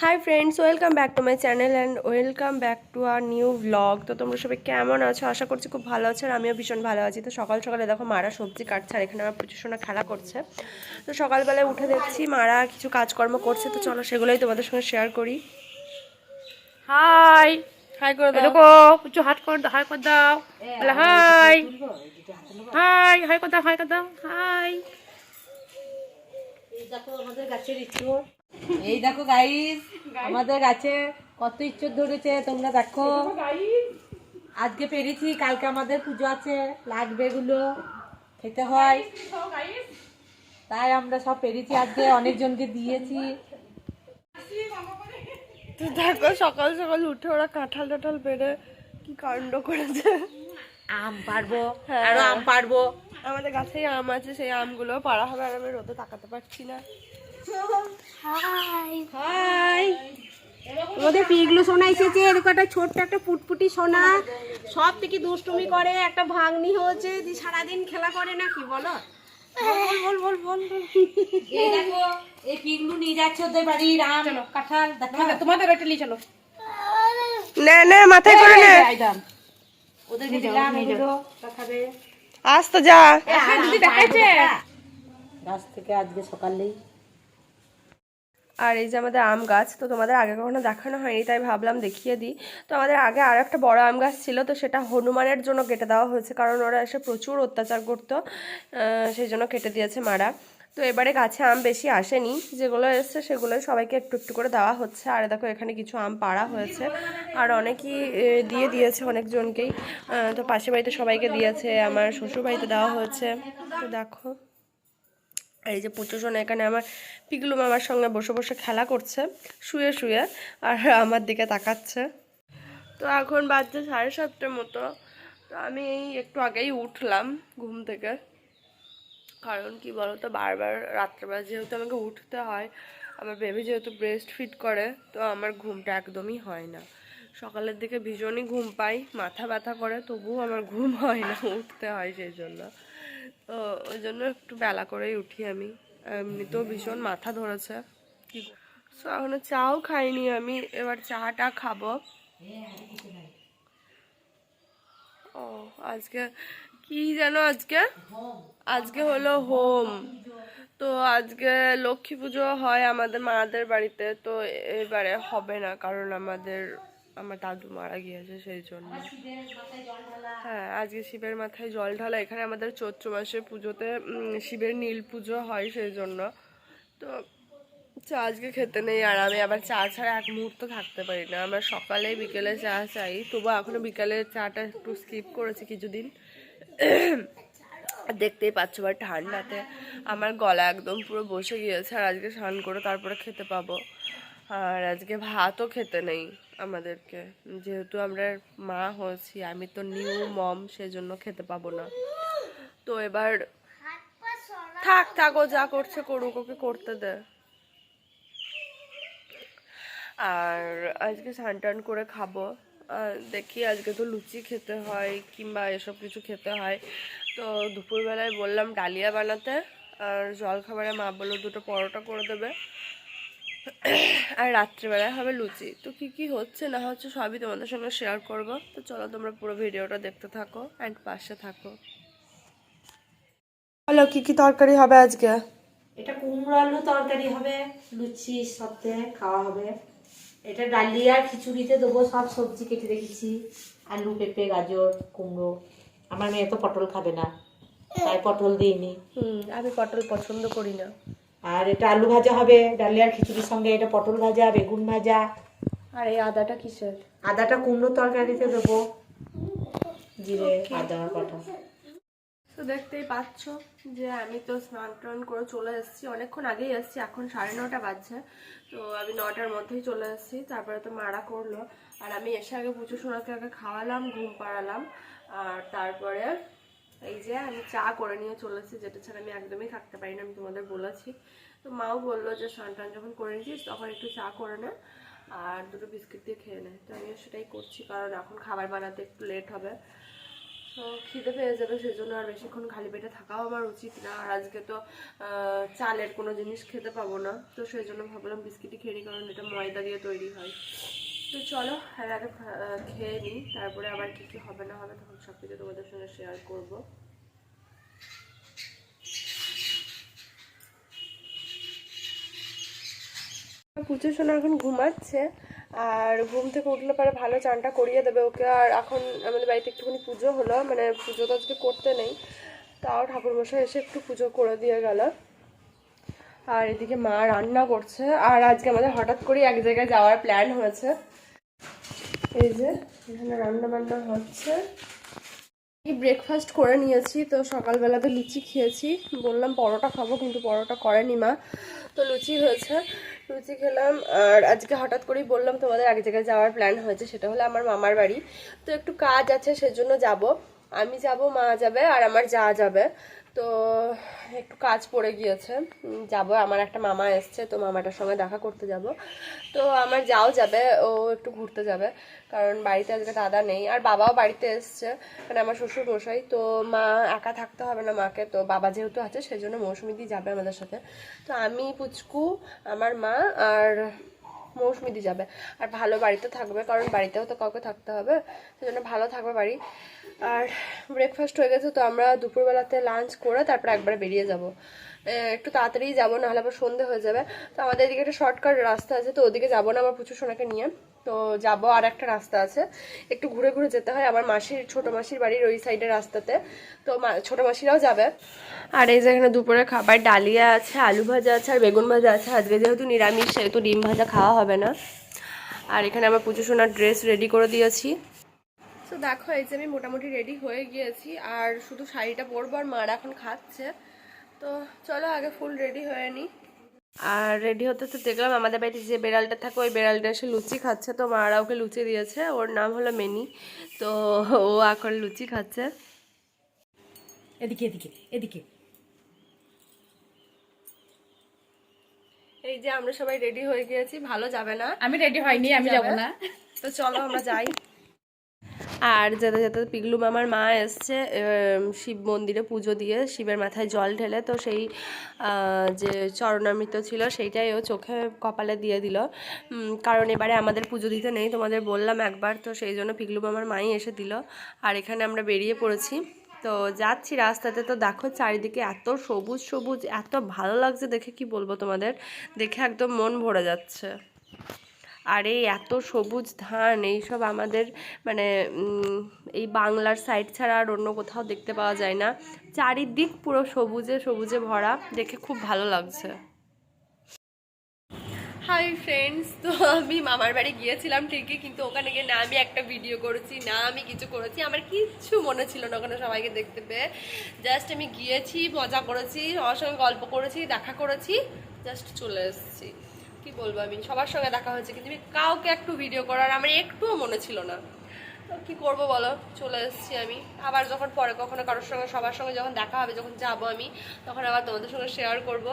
High friends, welcome back to my channel and welcome back to our new vlog. তো তোমরা সবাই কেমন আছো? আশা করছি খুব ভালো আছো, আর আমিও ভীষণ ভালো আছি। তো সকাল সকালে দেখো মারা সবজি কাটছে, আর এখানে আমার প্রচুর সোনা খেলা করছে। তো সকালবেলায় উঠে দেখছি মারা কিছু কাজকর্ম করছে, তো চলো সেগুলোই তোমাদের সঙ্গে শেয়ার করি। হাই হাই করে দাও, দেখো কিছু হাত করে দাও, হাই করে দাও, হাই হাই হাই করে দাও, হাই করে দাও, হাই। এই দেখো আমাদের গাছের ইঁচড়, এই দেখো গাইস আমাদের গাছে কত ইঁচড় ধরেছে তোমরা দেখো। আজকে পেরেছি, কালকে আমাদের পুজো আছে, লাগবে এগুলো খেতে হয়, তাই আমরা সব পেরেছি, আজকে অনেকজনকে দিয়েছি। তো দেখো সকাল সকাল উঠে ওরা কাঁঠাল টাঠাল পেরে কি কাণ্ড করেছে। আম পারবো, আরো আম পারবো। আমাদের গাছেই আম আছে, সেই আমগুলো পাড়া হবে, আর আমি রোদে তাকাতে পারছি না। হাই হাই, ওদের পিগলু সোনা এসেছে, এরকম একটা ছোট্ট একটা ফুটফুটি সোনা, সব থেকে দুষ্টুমি করে, একটা ভাগ্নি হয়েছে, সারাদিন খেলা করে না, কি বলো? বল বল বল বল। এই দেখো এই পিগলু নিয়ে যাচ্ছে ওদের বাড়ির আম কাঁঠাল, দেখো তোমাদের একটা নিয়ে চলো। নে নে, মাথায় করে নে, ওদেরকে দিলাম এগুলো খাবে। আজ তো যা। দিদি দেখাচ্ছে গাছ থেকে আজকে সকালেই। আর এই যে আমাদের আম গাছ, তো তোমাদের আগে কখনো দেখানো হয়নি, তাই ভাবলাম দেখিয়ে দিই। তো আমাদের আগে আর একটা বড় আম গাছ ছিল, তো সেটা হনুমানের জন্য কেটে দেওয়া হয়েছে, কারণ ওরা এসে প্রচুর অত্যাচার করতো, সেই জন্য কেটে দিয়েছে মারা। তো এবারে গাছে আম বেশি আসেনি, যেগুলো এসছে সেগুলো সবাইকে একটু একটু করে দেওয়া হচ্ছে। আর দেখো এখানে কিছু আম পাড়া হয়েছে, আর অনেকেই দিয়ে দিয়েছে অনেকজনকেই। তো পাশের বাড়িতে সবাইকে দিয়েছে, আমার শ্বশুর বাড়িতে দেওয়া হয়েছে। তো দেখো এই যে প্রচুরজন এখানে আমার পিগলু মামার সঙ্গে বসে বসে খেলা করছে শুয়ে শুয়ে, আর আমার দিকে তাকাচ্ছে। তো এখন বাজছে 7:30টার মতো। তো আমি এই একটু আগেই উঠলাম ঘুম থেকে, কারণ কি বলতো, বারবার রাত্রেবেলা যেহেতু আমাকে উঠতে হয়, আমার বেবি যেহেতু ব্রেস্ট ফিড করে, তো আমার ঘুমটা একদমই হয় না। সকালের দিকে ভীষণই ঘুম পাই, মাথা ব্যথা করে, তবুও আমার ঘুম হয় না, উঠতে হয় সেই জন্য। তো ওই জন্য একটু বেলা করেই উঠি আমি। এমনিতেও ভীষণ মাথা ধরেছে। সো এখনো চাও খাইনি আমি, এবার চাটা খাবো। ও আজকে কি যেন, আজকে আজকে হলো হোম। তো আজকে লক্ষ্মী পুজো হয় আমাদের মাদের বাড়িতে, তো এবারে হবে না, কারণ আমার দাদু মারা গিয়েছে সেই জন্য। হ্যাঁ, আজকে শিবের মাথায় জল ঢালা, এখানে আমাদের চৈত্র মাসে পুজোতে শিবের নীল পুজো হয় সেই জন্য। তো চা আজকে খেতে নেই, আর আমি আবার চা ছাড়া এক মুহূর্ত থাকতে পারি না। আমার সকালে বিকেলে চা চাই, তবু এখনো বিকালের চাটা একটু স্কিপ করেছি কিছুদিন। দেখতেই পাচ্ছ বা ঠান্ডাতে আমার গলা একদম পুরো বসে গিয়েছে, আর আজকে স্নান করে তারপরে খেতে পাবো। আর আজকে ভাতও খেতে নেই আমাদেরকে, যেহেতু আমরা মা হয়েছি, আমি তো নিউ মম, সেজন্য খেতে পাবো না। তো এবার থাক থাক, ও যা করছে করুক, ওকে করতে দে। আর আজকে স্নান টান করে খাবো। দেখি আজকে তো লুচি খেতে হয় কিংবা এসব কিছু খেতে হয়। তো দুপুরবেলায় বললাম ডালিয়া বানাতে, আর জলখাবারে মা বললো 2টো পরোটা করে দেবে, আর রাত্রিবেলায় হবে লুচি। তো কি কি হচ্ছে না হচ্ছে সবই তোমাদের সঙ্গে শেয়ার করব। তো চলো তোমরা পুরো ভিডিওটা দেখতে থাকো অ্যান্ড পাশে থাকো। বলো কি কি তরকারি হবে আজকে? এটা কুমড়ো আলু তরকারি হবে, লুচির সাথে খাওয়া হবে। এটা ডালিয়া খিচুড়িতে দেবো, সব সবজি কেটে রেখেছি, আলু পেঁপে গাজর কুমড়ো। আমার মেয়ে তো পটল খাবে না, তাই পটল দিইনি। আমি পটল পছন্দ করি না। আর এটা আলু ভাজা হবে ডালিয়ার খিচুড়ির সঙ্গে, এটা পটল ভাজা বেগুন ভাজা। আর এই আদাটা কিসের? আদাটা কুমড়ো তরকারিতে দেবো, জিরে আদা বাটা। তো দেখতেই পাচ্ছ যে আমি তো স্নান টান করে চলে এসেছি, অনেকক্ষণ আগেই এসেছি, এখন 9:30 বাজছে। তো আমি 9টার মধ্যেই চলে এসেছি, তারপরে তো মারা করলো, আর আমি এসে আগে পুজো সোনাকে আগে খাওয়ালাম, ঘুম পাড়ালাম, আর তারপরে এই যে আমি চা করে নিয়ে চলে এসেছি, যেটা ছাড়া আমি একদমই থাকতে পারি না, আমি তোমাদের বলেছি। তো মাও বললো যে স্নান টান যখন করে নিয়েছিস তখন একটু চা করে নে, আর 2টো বিস্কিট দিয়ে খেয়ে নে। তো আমিও সেটাই করছি, কারণ এখন খাবার বানাতে একটু লেট হবে। তো খিদে পেয়ে যাবে, সেই জন্য আর বেশিক্ষণ খালি পেটে থাকাও আমার উচিত না। আর আজকে তো চালের কোনো জিনিস খেতে পাবো না, তো সেই জন্য ভাবলাম বিস্কিটই খেয়ে নিই, কারণ এটা ময়দা দিয়ে তৈরি হয়। তো চলো এর আগে খেয়ে নিই, তারপরে আবার কী কী হবে না হবে তখন সব কিছু তোমাদের সঙ্গে শেয়ার করবো। পুজো সোনা এখন ঘুমাচ্ছে, আর ঘুম থেকে উঠলে পরে ভালো চানটা করিয়ে দেবে ওকে। আর এখন আমাদের বাড়িতে একটুখানি পুজো হলো, মানে পুজো তো আজকে করতে নেই, তাও ঠাকুরমশাই এসে একটু পুজো করে দিয়ে গেল। আর এদিকে মা রান্না করছে, আর আজকে আমাদের হঠাৎ করেই এক জায়গায় যাওয়ার প্ল্যান হয়েছে। এই যে এখানে রান্না বান্না হচ্ছে। ব্রেকফাস্ট করে নিয়েছি, তো সকালবেলাতে লুচি খেয়েছি, বললাম পরোটা খাবো কিন্তু পরোটা করেনি মা, তো লুচি হয়েছে, লুচি খেলাম। আর আজকে হঠাৎ করেই বললাম তোমাদের এক জায়গায় যাওয়ার প্ল্যান হয়েছে, সেটা হলো আমার মামার বাড়ি। তো একটু কাজ আছে, সেজন্য যাব, আমি যাব, মা যাবে আর আমার যা যাবে। তো একটু কাজ পড়ে গিয়েছে, যাব। আমার একটা মামা এসছে, তো মামাটার সঙ্গে দেখা করতে যাব। তো আমার যাও যাবে, ও একটু ঘুরতে যাবে, কারণ বাড়িতে আজকে দাদা নেই, আর বাবাও বাড়িতে এসছে, মানে আমার শ্বশুর মশাই। তো মা একা থাকতে হবে না মাকে, তো বাবা যেহেতু আছে সেজন্য মৌসুমিদি যাবে আমাদের সাথে। তো আমি, পুচকু, আমার মা আর মৌসুমিদি যাবে। আর ভালো বাড়িতে থাকবে, কারণ বাড়িতেও তো কাউকে থাকতে হবে, সেজন্য ভালো থাকবে বাড়ি। আর ব্রেকফাস্ট হয়ে গেছে, তো আমরা দুপুরবেলাতে লাঞ্চ করে তারপর একবারে বেরিয়ে যাব। একটু তাড়াতাড়ি যাবো, নাহলে আবার সন্ধে হয়ে যাবে। তো আমাদের এদিকে একটা শর্টকাট রাস্তা আছে, তো ওদিকে যাবো না আমার পুচু সোনাকে নিয়ে, তো যাব আর একটা রাস্তা আছে, একটু ঘুরে ঘুরে যেতে হয়। আমার মাসির, ছোটো মাসির বাড়ির ওই সাইডের রাস্তাতে, তো ছোটো মাসিরাও যাবে। আর এই যে এখানে দুপুরে খাবার ডালিয়া আছে, আলু ভাজা আছে আর বেগুন ভাজা আছে। আজকে যেহেতু নিরামিষ, সেহেতু ডিম ভাজা খাওয়া হবে না। আর এখানে আমার পুচু সোনার ড্রেস রেডি করে দিয়েছি। তো দেখো এই যে আমি মোটামুটি রেডি হয়ে গিয়েছি, আর শুধু শাড়িটা পরবো, আর মারা এখন খাচ্ছে। তো চলো আগে ফুল রেডি হয়ে নিই। আর রেডি হতে তো দেখলাম আমাদের বাড়িতে যে বেড়ালটা থাকে, ওই বেড়ালটা এসে লুচি খাচ্ছে, তো মারা ওকে লুচি দিয়েছে, ওর নাম হলো মেনি। তো ও এখন লুচি খাচ্ছে। এদিকে এদিকে এদিকে। এই যে আমরা সবাই রেডি হয়ে গিয়েছি, ভালো যাবে না, আমি রেডি হয়নি, আমি যাব না। তো চলো আমরা যাই। আর যেতে যেতে পিগলু মামার মা এসছে শিব মন্দিরে পুজো দিয়ে, শিবের মাথায় জল ঢেলে, তো সেই যে চরণামৃত ছিল সেইটাই ও চোখে কপালে দিয়ে দিল, কারণ এবারে আমাদের পুজো দিতে নেই, তোমাদের বললাম একবার, তো সেই জন্য পিগলু মামার মাই এসে দিল। আর এখানে আমরা বেরিয়ে পড়েছি, তো যাচ্ছি রাস্তাতে। তো দেখো চারিদিকে এত সবুজ সবুজ, এত ভালো লাগছে দেখে, কি বলবো তোমাদের, দেখে একদম মন ভরে যাচ্ছে। আর এই এত সবুজ ধান, এইসব আমাদের মানে এই বাংলার সাইড ছাড়া আর অন্য কোথাও দেখতে পাওয়া যায় না। চারিদিক পুরো সবুজে সবুজে ভরা, দেখে খুব ভালো লাগছে। হাই ফ্রেন্ডস, তো আমি মামার বাড়ি গিয়েছিলাম ঠিকই, কিন্তু ওখানে গিয়ে না আমি একটা ভিডিও করেছি, না আমি কিছু করেছি, আমার কিচ্ছু মনে ছিল না ওখানে সবাইকে দেখতে পেয়ে। জাস্ট আমি গিয়েছি, মজা করেছি, সবার সঙ্গে গল্প করেছি, দেখা করেছি, জাস্ট চলে এসেছি। কি বলবো, আমি সবার সঙ্গে দেখা হয়েছে, কিন্তু আমি কাউকে একটু ভিডিও করার আমার একটুও মনে ছিল না। তো কী করবো বলো, চলে এসেছি আমি। আবার যখন পরে কখনো কারোর সঙ্গে, সবার সঙ্গে যখন দেখা হবে, যখন যাবো আমি, তখন আবার তোমাদের সঙ্গে শেয়ার করবো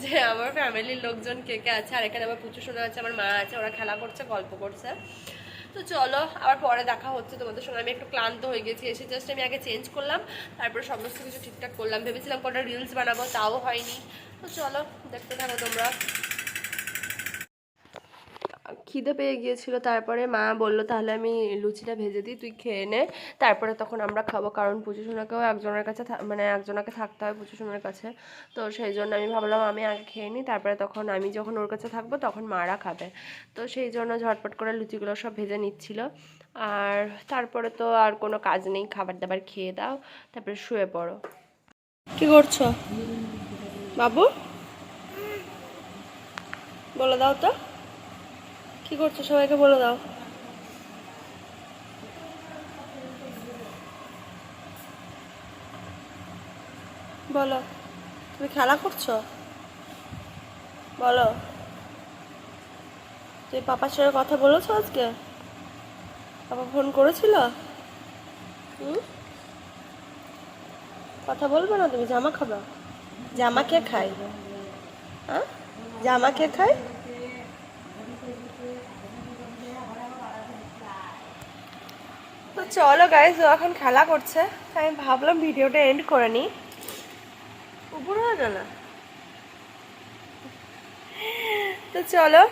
যে আমার ফ্যামিলির লোকজন কে কে আছে। আর এখানে আমার পুচু সোনা আছে, আমার মা আছে, ওরা খেলা করছে, গল্প করছে। তো চলো আবার পরে দেখা হচ্ছে তোমাদের সঙ্গে। আমি একটু ক্লান্ত হয়ে গেছি, এসে জাস্ট আমি আগে চেঞ্জ করলাম, তারপরে সমস্ত কিছু ঠিকঠাক করলাম, ভেবেছিলাম কটা রিলস বানাবো, তাও হয়নি। তো চলো দেখতে থাকো তোমরা। খিদে পেয়ে গিয়েছিল, তারপরে মা বললো তাহলে আমি লুচিটা ভেজে দিই, তুই খেয়ে নে, তারপরে তখন আমরা খাবো, কারণ পুচু সোনাকেও একজনের কাছে মানে একজনকে থাকতে হয় পুচু সোনার কাছে। তো সেই জন্য আমি ভাবলাম আমি আগে খেয়ে নিই, তারপরে তখন আমি যখন ওর কাছে থাকবো তখন মারা খাবে। তো সেই জন্য ঝটপট করে লুচিগুলো সব ভেজে নিচ্ছিল। আর তারপরে তো আর কোনো কাজ নেই, খাবার দাবার খেয়ে দাও, তারপরে শুয়ে পড়ো। কি করছো বাবু, বলে দাও তো কি করছো, সবাইকে বলে দাও। বলো, তুমি খেলা করছো, বলো। তুমি পাপার সঙ্গে কথা বলেছো আজকে? পাপা ফোন করেছিল? কথা বলবে না তুমি? জামা খাবা? জামা কে খায়? হ্যাঁ, জামা কে খায়? তো চলো গাইজ, ও এখন খেলা করছে, তাই আমি ভাবলাম ভিডিওটা এন্ড করে নিই। উপর হয়ে গেল। তো চলো,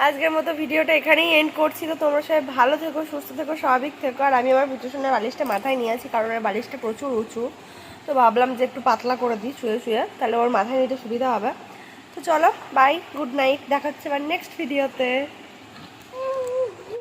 আজকের মতো ভিডিওটা এখানেই এন্ড করছি। তো তোমরা সবাই ভালো থেকো, সুস্থ থেকো, স্বাভাবিক থেকো। আর আমি আমার বিদ্যুষণের বালিশটা মাথায় নিয়ে আছি, কারণ ওর বালিশটা প্রচুর উঁচু। তো ভাবলাম যে একটু পাতলা করে দিই শুয়ে শুয়ে, তাহলে ওর মাথায় নিতে সুবিধা হবে। তো চলো, বাই, গুড নাইট, দেখা হচ্ছে এবার নেক্সট ভিডিওতে।